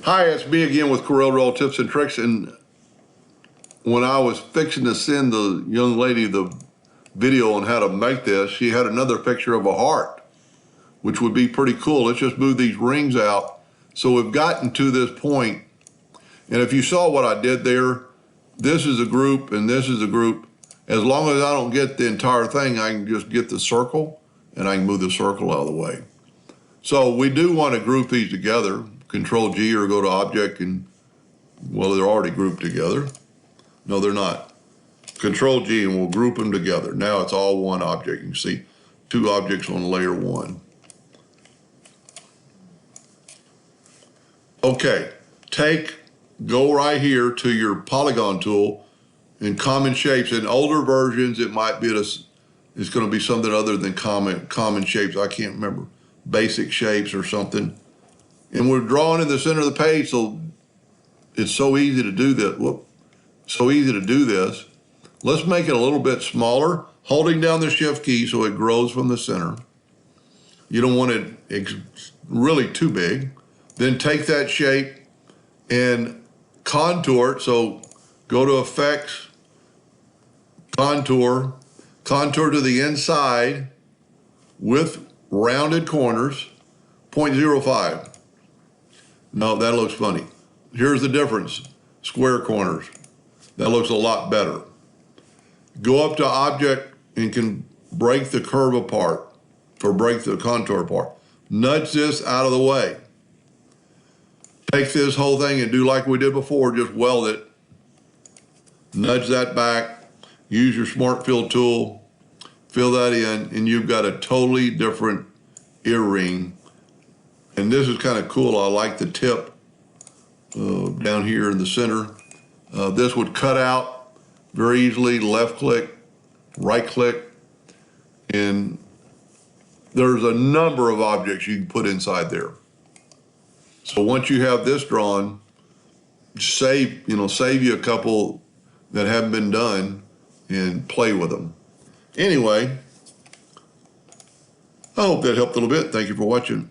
Hi, it's me again with Corel Roll Tips and Tricks. And when I was fixing to send the young lady the video on how to make this, she had another picture of a heart, which would be pretty cool. Let's just move these rings out. So we've gotten to this point. And if you saw what I did there, this is a group and this is a group. As long as I don't get the entire thing, I can just get the circle and I can move the circle out of the way. So we do want to group these together. Control G or go to Object and, well, they're already grouped together. No, they're not. Control G and we'll group them together. Now it's all one object. You can see two objects on layer one. Okay, go right here to your polygon tool and common shapes. In older versions, it might be it's going to be something other than common shapes. I can't remember. Basic shapes or something. And we're drawing in the center of the page, so it's so easy to do that. So easy to do this. Let's make it a little bit smaller, holding down the Shift key so it grows from the center. You don't want it really too big. Then take that shape and contour it. So go to Effects, Contour to the inside with rounded corners, 0.05. No, that looks funny. Here's the difference, square corners. That looks a lot better. Go up to Object and can break the curve apart or break the contour apart. Nudge this out of the way. Take this whole thing and do like we did before, just weld it. Nudge that back, use your Smart Fill tool, fill that in, and you've got a totally different earring. And this is kind of cool. I like the tip down here in the center. This would cut out very easily, left click, right click, and there's a number of objects you can put inside there. So once you have this drawn, save you a couple that haven't been done and play with them. Anyway, I hope that helped a little bit. Thank you for watching.